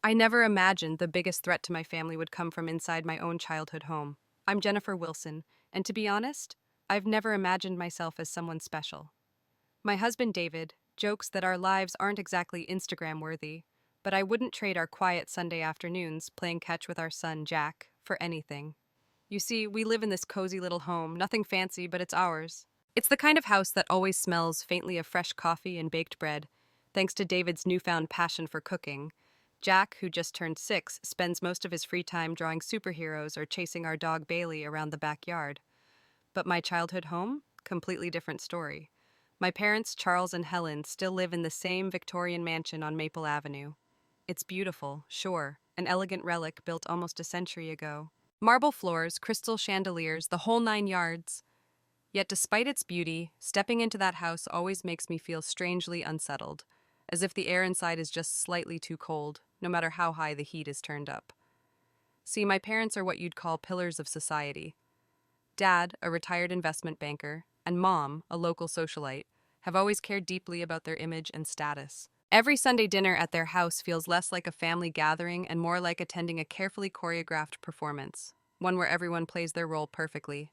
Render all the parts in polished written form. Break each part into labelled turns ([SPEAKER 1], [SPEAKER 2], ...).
[SPEAKER 1] I never imagined the biggest threat to my family would come from inside my own childhood home. I'm Jennifer Wilson, and to be honest, I've never imagined myself as someone special. My husband David jokes that our lives aren't exactly Instagram worthy, but I wouldn't trade our quiet Sunday afternoons playing catch with our son Jack for anything. You see, we live in this cozy little home, nothing fancy, but it's ours. It's the kind of house that always smells faintly of fresh coffee and baked bread, thanks to David's newfound passion for cooking. Jack, who just turned 6, spends most of his free time drawing superheroes or chasing our dog Bailey around the backyard. But my childhood home? Completely different story. My parents, Charles and Helen, still live in the same Victorian mansion on Maple Avenue. It's beautiful, sure, an elegant relic built almost a century ago. Marble floors, crystal chandeliers, the whole 9 yards. Yet despite its beauty, stepping into that house always makes me feel strangely unsettled, as if the air inside is just slightly too cold, no matter how high the heat is turned up. See, my parents are what you'd call pillars of society. Dad, a retired investment banker, and Mom, a local socialite, have always cared deeply about their image and status. Every Sunday dinner at their house feels less like a family gathering and more like attending a carefully choreographed performance, one where everyone plays their role perfectly.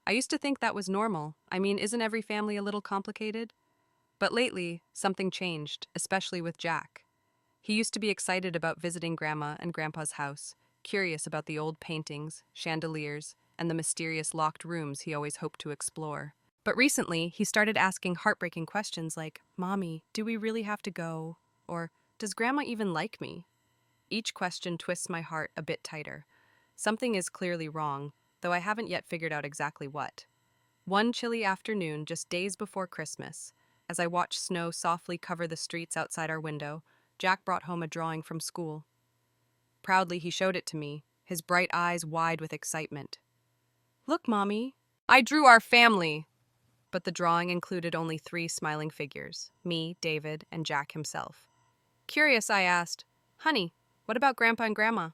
[SPEAKER 1] I used to think that was normal. I mean, isn't every family a little complicated? But lately, something changed, especially with Jack. He used to be excited about visiting Grandma and Grandpa's house, curious about the old paintings, chandeliers, and the mysterious locked rooms he always hoped to explore. But recently, he started asking heartbreaking questions like, "Mommy, do we really have to go?" Or, "Does Grandma even like me?" Each question twists my heart a bit tighter. Something is clearly wrong, though I haven't yet figured out exactly what. One chilly afternoon, just days before Christmas, as I watched snow softly cover the streets outside our window, Jack brought home a drawing from school. Proudly, he showed it to me, his bright eyes wide with excitement. "Look, Mommy, I drew our family!" But the drawing included only 3 smiling figures, me, David, and Jack himself. Curious, I asked, "Honey, what about Grandpa and Grandma?"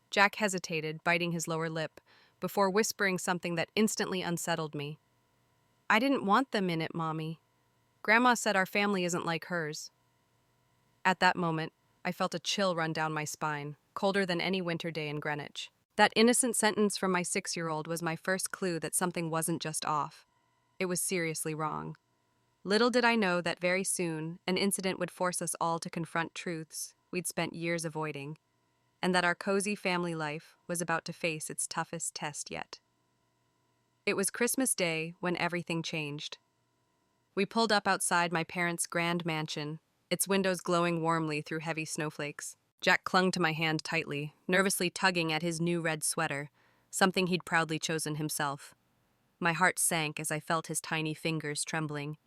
[SPEAKER 1] Jack hesitated, biting his lower lip, before whispering something that instantly unsettled me. "I didn't want them in it, Mommy. Grandma said our family isn't like hers." At that moment, I felt a chill run down my spine, colder than any winter day in Greenwich. That innocent sentence from my 6-year-old was my first clue that something wasn't just off. It was seriously wrong. Little did I know that very soon, an incident would force us all to confront truths we'd spent years avoiding, and that our cozy family life was about to face its toughest test yet. It was Christmas Day when everything changed. We pulled up outside my parents' grand mansion, its windows glowing warmly through heavy snowflakes. Jack clung to my hand tightly, nervously tugging at his new red sweater, something he'd proudly chosen himself. My heart sank as I felt his tiny fingers trembling.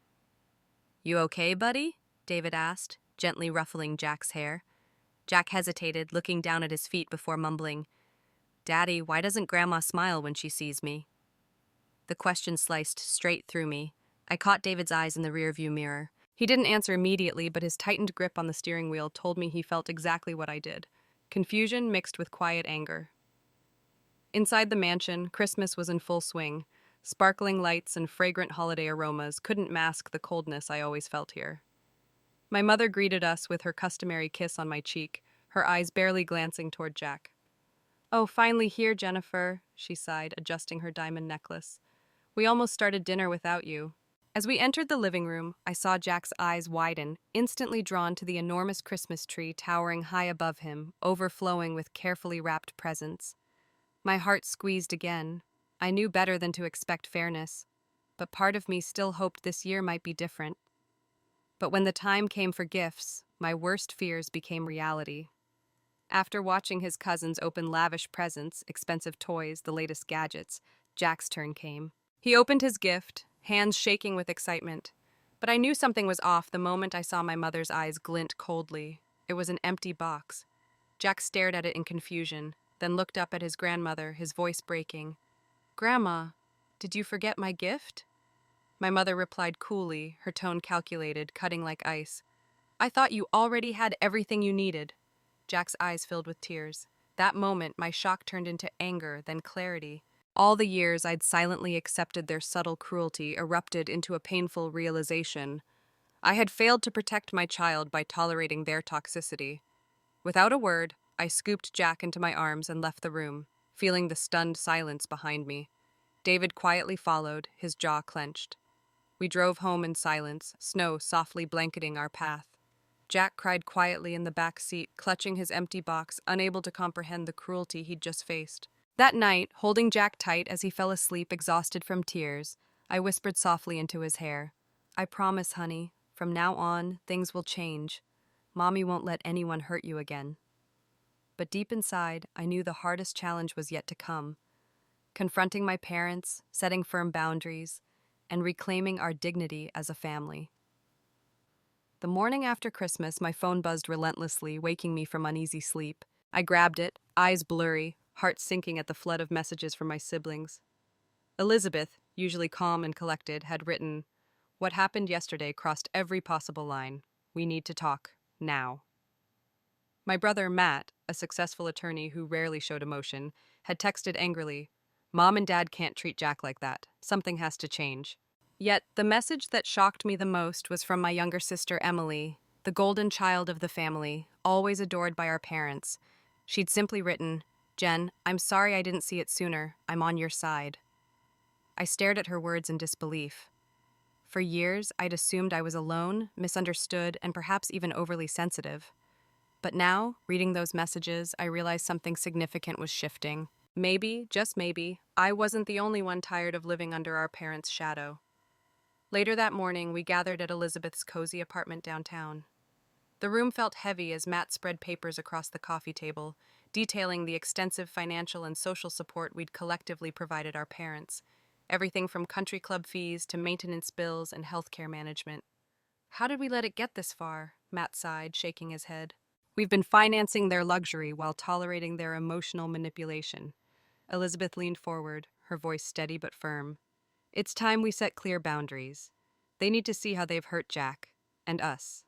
[SPEAKER 1] "You okay, buddy?" David asked, gently ruffling Jack's hair. Jack hesitated, looking down at his feet before mumbling, "Daddy, why doesn't Grandma smile when she sees me?" The question sliced straight through me. I caught David's eyes in the rearview mirror. He didn't answer immediately, but his tightened grip on the steering wheel told me he felt exactly what I did. Confusion mixed with quiet anger. Inside the mansion, Christmas was in full swing. Sparkling lights and fragrant holiday aromas couldn't mask the coldness I always felt here. My mother greeted us with her customary kiss on my cheek, her eyes barely glancing toward Jack. "Oh, finally here, Jennifer," she sighed, adjusting her diamond necklace. "We almost started dinner without you." As we entered the living room, I saw Jack's eyes widen, instantly drawn to the enormous Christmas tree towering high above him, overflowing with carefully wrapped presents. My heart squeezed again. I knew better than to expect fairness, but part of me still hoped this year might be different. But when the time came for gifts, my worst fears became reality. After watching his cousins open lavish presents, expensive toys, the latest gadgets, Jack's turn came. He opened his gift, hands shaking with excitement. But I knew something was off the moment I saw my mother's eyes glint coldly. It was an empty box. Jack stared at it in confusion, then looked up at his grandmother, his voice breaking. "Grandma, did you forget my gift?" My mother replied coolly, her tone calculated, cutting like ice. "I thought you already had everything you needed." Jack's eyes filled with tears. That moment, my shock turned into anger, then clarity. All the years I'd silently accepted their subtle cruelty erupted into a painful realization. I had failed to protect my child by tolerating their toxicity. Without a word, I scooped Jack into my arms and left the room, feeling the stunned silence behind me. David quietly followed, his jaw clenched. We drove home in silence, snow softly blanketing our path. Jack cried quietly in the back seat, clutching his empty box, unable to comprehend the cruelty he'd just faced. That night, holding Jack tight as he fell asleep exhausted from tears, I whispered softly into his hair, "I promise, honey, from now on, things will change. Mommy won't let anyone hurt you again." But deep inside, I knew the hardest challenge was yet to come. Confronting my parents, setting firm boundaries, and reclaiming our dignity as a family. The morning after Christmas, my phone buzzed relentlessly, waking me from uneasy sleep. I grabbed it, eyes blurry, heart sinking at the flood of messages from my siblings. Elizabeth, usually calm and collected, had written, "What happened yesterday crossed every possible line. We need to talk, now." My brother, Matt, a successful attorney who rarely showed emotion, had texted angrily, "Mom and Dad can't treat Jack like that. Something has to change." Yet, the message that shocked me the most was from my younger sister, Emily, the golden child of the family, always adored by our parents. She'd simply written, "Jen, I'm sorry I didn't see it sooner. I'm on your side." I stared at her words in disbelief. For years, I'd assumed I was alone, misunderstood, and perhaps even overly sensitive. But now, reading those messages, I realized something significant was shifting. Maybe, just maybe, I wasn't the only one tired of living under our parents' shadow. Later that morning, we gathered at Elizabeth's cozy apartment downtown. The room felt heavy as Matt spread papers across the coffee table, detailing the extensive financial and social support we'd collectively provided our parents. Everything from country club fees to maintenance bills and healthcare management. "How did we let it get this far?" Matt sighed, shaking his head. "We've been financing their luxury while tolerating their emotional manipulation." Elizabeth leaned forward, her voice steady but firm. "It's time we set clear boundaries. They need to see how they've hurt Jack, and us."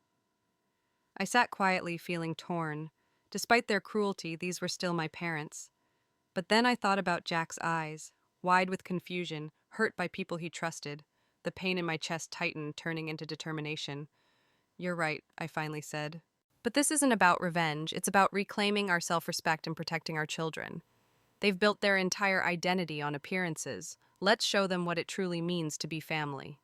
[SPEAKER 1] I sat quietly, feeling torn. Despite their cruelty, these were still my parents. But then I thought about Jack's eyes, wide with confusion, hurt by people he trusted. The pain in my chest tightened, turning into determination. "You're right," I finally said. "But this isn't about revenge. It's about reclaiming our self-respect and protecting our children. They've built their entire identity on appearances. Let's show them what it truly means to be family."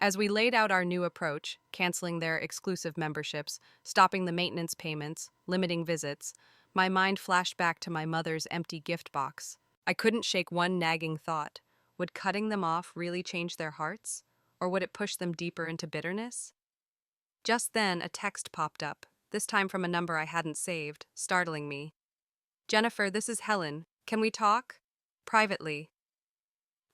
[SPEAKER 1] As we laid out our new approach, canceling their exclusive memberships, stopping the maintenance payments, limiting visits, my mind flashed back to my mother's empty gift box. I couldn't shake one nagging thought. Would cutting them off really change their hearts? Or would it push them deeper into bitterness? Just then, a text popped up, this time from a number I hadn't saved, startling me. "Jennifer, this is Helen. Can we talk? Privately."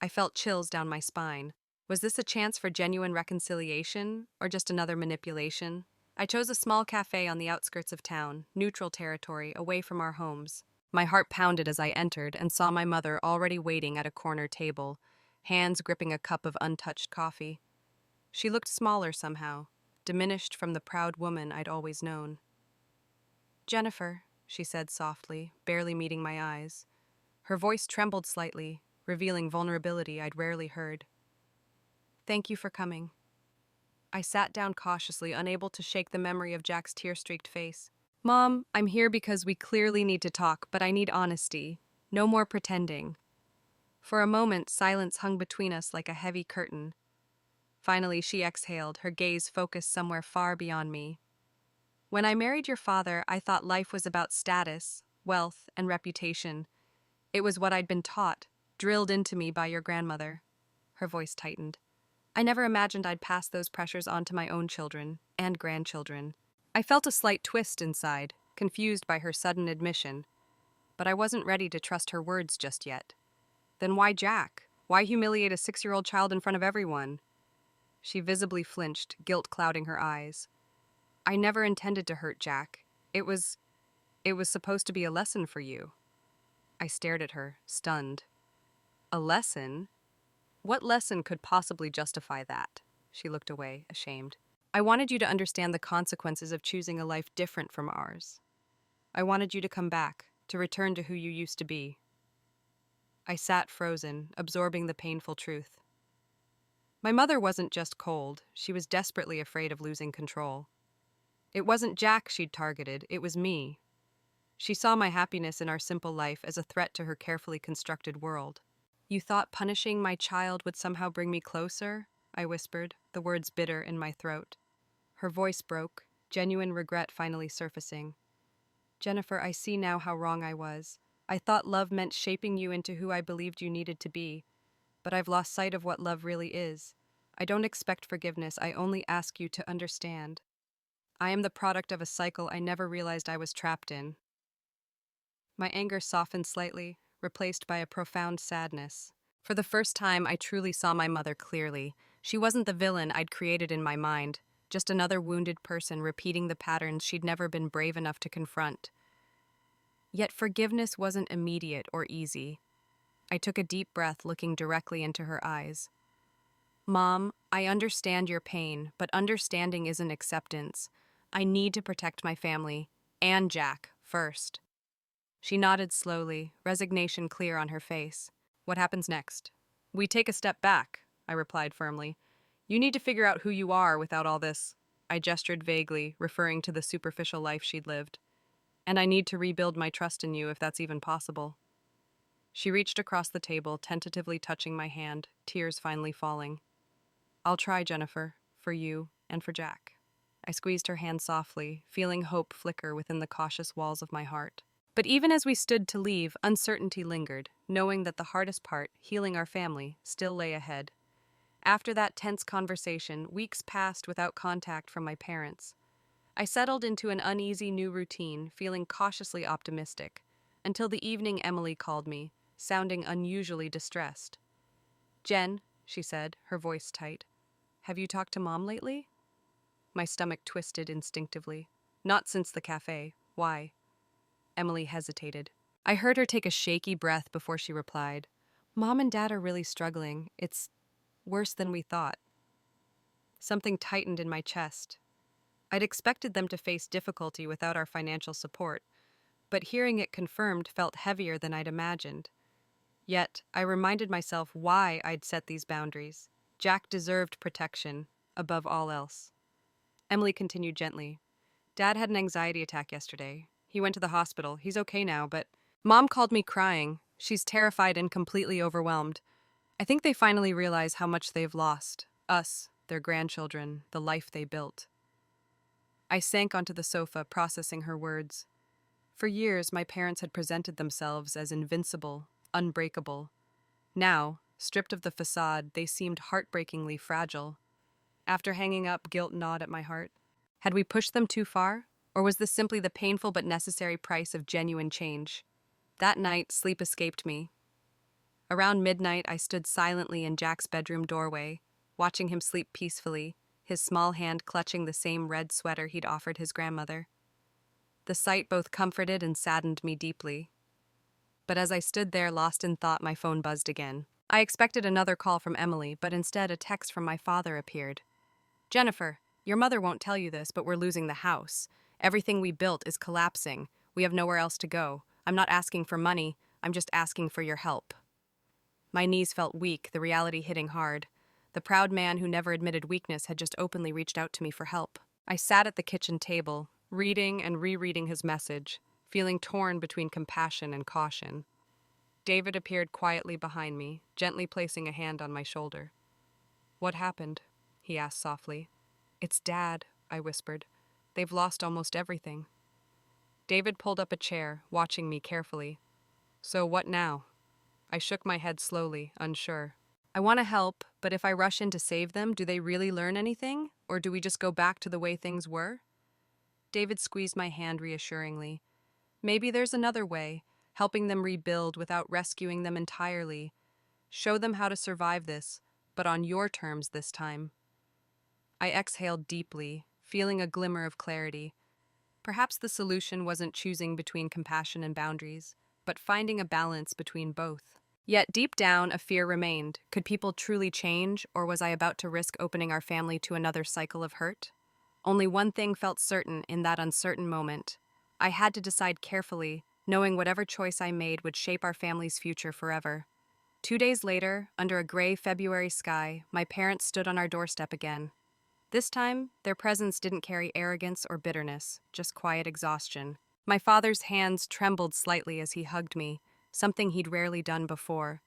[SPEAKER 1] I felt chills down my spine. Was this a chance for genuine reconciliation, or just another manipulation? I chose a small cafe on the outskirts of town, neutral territory, away from our homes. My heart pounded as I entered and saw my mother already waiting at a corner table, hands gripping a cup of untouched coffee. She looked smaller somehow, diminished from the proud woman I'd always known. "Jennifer," she said softly, barely meeting my eyes. Her voice trembled slightly, revealing vulnerability I'd rarely heard. "Thank you for coming." I sat down cautiously, unable to shake the memory of Jack's tear-streaked face. "Mom, I'm here because we clearly need to talk, but I need honesty. No more pretending." For a moment, silence hung between us like a heavy curtain. Finally, she exhaled, her gaze focused somewhere far beyond me. "When I married your father, I thought life was about status, wealth, and reputation. It was what I'd been taught, drilled into me by your grandmother." Her voice tightened. "I never imagined I'd pass those pressures on to my own children and grandchildren." I felt a slight twist inside, confused by her sudden admission, but I wasn't ready to trust her words just yet. Then why Jack? Why humiliate a 6-year-old child in front of everyone? She visibly flinched, guilt clouding her eyes. "I never intended to hurt Jack. It was supposed to be a lesson for you." I stared at her, stunned. "A lesson? What lesson could possibly justify that?" She looked away, ashamed. "I wanted you to understand the consequences of choosing a life different from ours. I wanted you to come back, to return to who you used to be." I sat frozen, absorbing the painful truth. My mother wasn't just cold, she was desperately afraid of losing control. It wasn't Jack she'd targeted, it was me. She saw my happiness in our simple life as a threat to her carefully constructed world. You thought punishing my child would somehow bring me closer? I whispered, the words bitter in my throat. Her voice broke, genuine regret finally surfacing. Jennifer, I see now how wrong I was. I thought love meant shaping you into who I believed you needed to be, but I've lost sight of what love really is. I don't expect forgiveness, I only ask you to understand. I am the product of a cycle I never realized I was trapped in. My anger softened slightly, replaced by a profound sadness. For the first time, I truly saw my mother clearly. She wasn't the villain I'd created in my mind, just another wounded person repeating the patterns she'd never been brave enough to confront. Yet forgiveness wasn't immediate or easy. I took a deep breath, looking directly into her eyes. Mom, I understand your pain, but understanding isn't acceptance. I need to protect my family, and Jack, first. She nodded slowly, resignation clear on her face. What happens next? We take a step back, I replied firmly. You need to figure out who you are without all this. I gestured vaguely, referring to the superficial life she'd lived. And I need to rebuild my trust in you if that's even possible. She reached across the table, tentatively touching my hand, tears finally falling. I'll try, Jennifer, for you and for Jack. I squeezed her hand softly, feeling hope flicker within the cautious walls of my heart. But even as we stood to leave, uncertainty lingered, knowing that the hardest part, healing our family, still lay ahead. After that tense conversation, weeks passed without contact from my parents. I settled into an uneasy new routine, feeling cautiously optimistic, until the evening Emily called me, sounding unusually distressed. Jen, she said, her voice tight, have you talked to Mom lately? My stomach twisted instinctively. Not since the cafe. Why? Emily hesitated. I heard her take a shaky breath before she replied, Mom and Dad are really struggling. It's worse than we thought. Something tightened in my chest. I'd expected them to face difficulty without our financial support, but hearing it confirmed felt heavier than I'd imagined. Yet, I reminded myself why I'd set these boundaries. Jack deserved protection, above all else. Emily continued gently. Dad had an anxiety attack yesterday. He went to the hospital. He's okay now, but Mom called me crying. She's terrified and completely overwhelmed. I think they finally realize how much they've lost. Us, their grandchildren, the life they built. I sank onto the sofa, processing her words. For years, my parents had presented themselves as invincible, unbreakable. Now, stripped of the facade, they seemed heartbreakingly fragile. After hanging up, guilt gnawed at my heart. Had we pushed them too far? Or was this simply the painful but necessary price of genuine change? That night, sleep escaped me. Around midnight, I stood silently in Jack's bedroom doorway, watching him sleep peacefully, his small hand clutching the same red sweater he'd offered his grandmother. The sight both comforted and saddened me deeply. But as I stood there, lost in thought, my phone buzzed again. I expected another call from Emily, but instead a text from my father appeared. Jennifer, your mother won't tell you this, but we're losing the house. Everything we built is collapsing. We have nowhere else to go. I'm not asking for money. I'm just asking for your help. My knees felt weak, the reality hitting hard. The proud man who never admitted weakness had just openly reached out to me for help. I sat at the kitchen table, reading and rereading his message, feeling torn between compassion and caution. David appeared quietly behind me, gently placing a hand on my shoulder. What happened? He asked softly. It's Dad, I whispered. They've lost almost everything. David pulled up a chair, watching me carefully. So what now? I shook my head slowly, unsure. I want to help, but if I rush in to save them, do they really learn anything? Or do we just go back to the way things were? David squeezed my hand reassuringly. Maybe there's another way, helping them rebuild without rescuing them entirely. Show them how to survive this, but on your terms this time. I exhaled deeply, feeling a glimmer of clarity. Perhaps the solution wasn't choosing between compassion and boundaries, but finding a balance between both. Yet deep down, a fear remained. Could people truly change, or was I about to risk opening our family to another cycle of hurt? Only one thing felt certain in that uncertain moment. I had to decide carefully, knowing whatever choice I made would shape our family's future forever. 2 days later, under a gray February sky, my parents stood on our doorstep again. This time, their presence didn't carry arrogance or bitterness, just quiet exhaustion. My father's hands trembled slightly as he hugged me, something he'd rarely done before.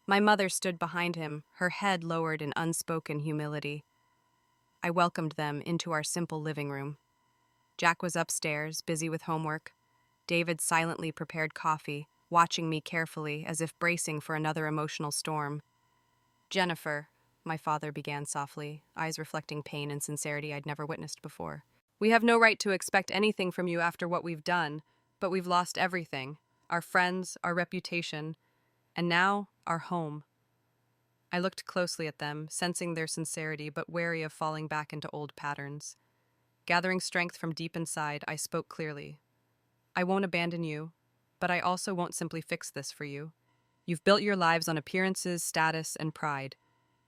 [SPEAKER 1] My mother stood behind him, her head lowered in unspoken humility. I welcomed them into our simple living room. Jack was upstairs, busy with homework. David silently prepared coffee, watching me carefully as if bracing for another emotional storm. Jennifer, my father began softly, eyes reflecting pain and sincerity I'd never witnessed before. We have no right to expect anything from you after what we've done, but we've lost everything: our friends, our reputation, and now our home. I looked closely at them, sensing their sincerity but wary of falling back into old patterns. Gathering strength from deep inside, I spoke clearly. I won't abandon you, but I also won't simply fix this for you. You've built your lives on appearances, status, and pride.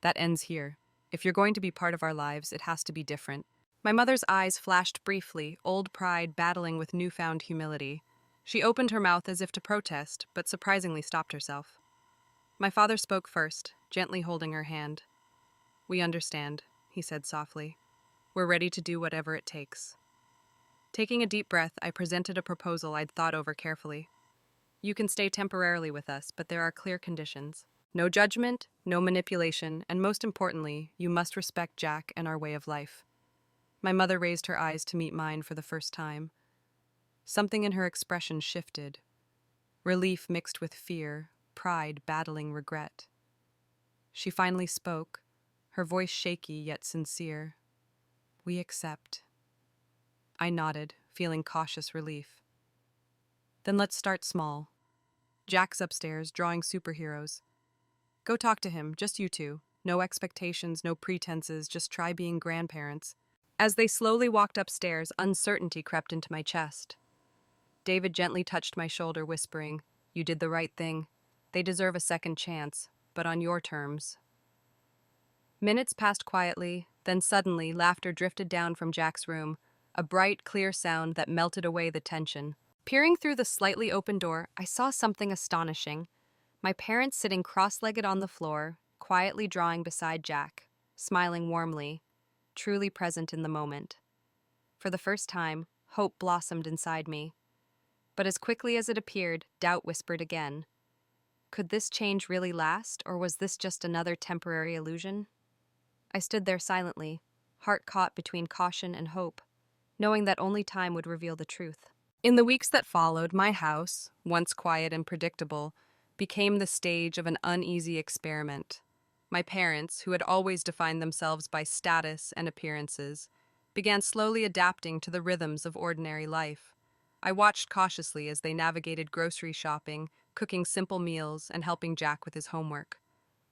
[SPEAKER 1] That ends here. If you're going to be part of our lives, it has to be different. My mother's eyes flashed briefly, old pride battling with newfound humility. She opened her mouth as if to protest, but surprisingly stopped herself. My father spoke first, gently holding her hand. We understand, he said softly. We're ready to do whatever it takes. Taking a deep breath, I presented a proposal I'd thought over carefully. You can stay temporarily with us, but there are clear conditions. No judgment, no manipulation, and most importantly, you must respect Jack and our way of life. My mother raised her eyes to meet mine for the first time. Something in her expression shifted. Relief mixed with fear, pride battling regret. She finally spoke, her voice shaky yet sincere. We accept. I nodded, feeling cautious relief. Then let's start small. Jack's upstairs, drawing superheroes. Go talk to him, just you two. No expectations, no pretenses, just try being grandparents. As they slowly walked upstairs, uncertainty crept into my chest. David gently touched my shoulder, whispering, You did the right thing. They deserve a second chance, but on your terms. Minutes passed quietly, then suddenly laughter drifted down from Jack's room, a bright, clear sound that melted away the tension. Peering through the slightly open door, I saw something astonishing. My parents sitting cross-legged on the floor, quietly drawing beside Jack, smiling warmly, truly present in the moment. For the first time, hope blossomed inside me. But as quickly as it appeared, doubt whispered again. Could this change really last, or was this just another temporary illusion? I stood there silently, heart caught between caution and hope, knowing that only time would reveal the truth. In the weeks that followed, my house, once quiet and predictable, became the stage of an uneasy experiment. My parents, who had always defined themselves by status and appearances, began slowly adapting to the rhythms of ordinary life. I watched cautiously as they navigated grocery shopping, cooking simple meals, and helping Jack with his homework.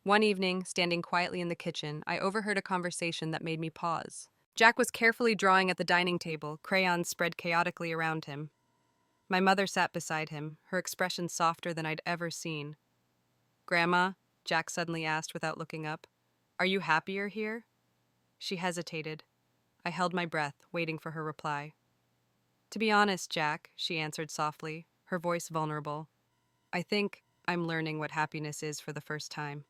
[SPEAKER 1] One evening, standing quietly in the kitchen, I overheard a conversation that made me pause. Jack was carefully drawing at the dining table, crayons spread chaotically around him. My mother sat beside him, her expression softer than I'd ever seen. Grandma, Jack suddenly asked without looking up, are you happier here? She hesitated. I held my breath, waiting for her reply. To be honest, Jack, she answered softly, her voice vulnerable. I think I'm learning what happiness is for the first time.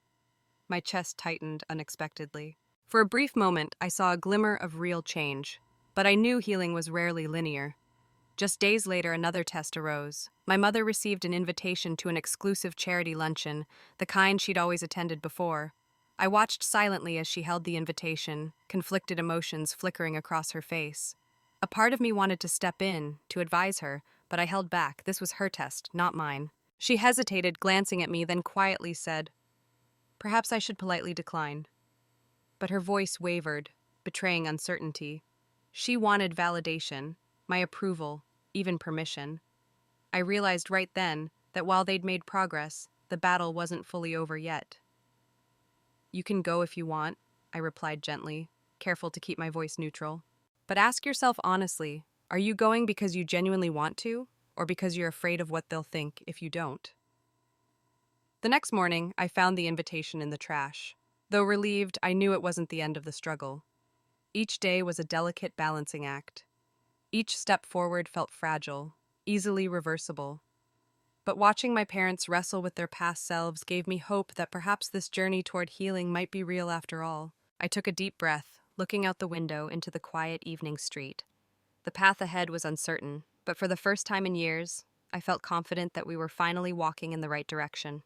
[SPEAKER 1] My chest tightened unexpectedly. For a brief moment, I saw a glimmer of real change, but I knew healing was rarely linear. Just days later, another test arose. My mother received an invitation to an exclusive charity luncheon, the kind she'd always attended before. I watched silently as she held the invitation, conflicted emotions flickering across her face. A part of me wanted to step in, to advise her, but I held back. This was her test, not mine. She hesitated, glancing at me, then quietly said, Perhaps I should politely decline. But her voice wavered, betraying uncertainty. She wanted validation, my approval, even permission. I realized right then that while they'd made progress, the battle wasn't fully over yet. You can go if you want, I replied gently, careful to keep my voice neutral. But ask yourself honestly, are you going because you genuinely want to, or because you're afraid of what they'll think if you don't? The next morning, I found the invitation in the trash. Though relieved, I knew it wasn't the end of the struggle. Each day was a delicate balancing act. Each step forward felt fragile, easily reversible. But watching my parents wrestle with their past selves gave me hope that perhaps this journey toward healing might be real after all. I took a deep breath, looking out the window into the quiet evening street. The path ahead was uncertain, but for the first time in years, I felt confident that we were finally walking in the right direction.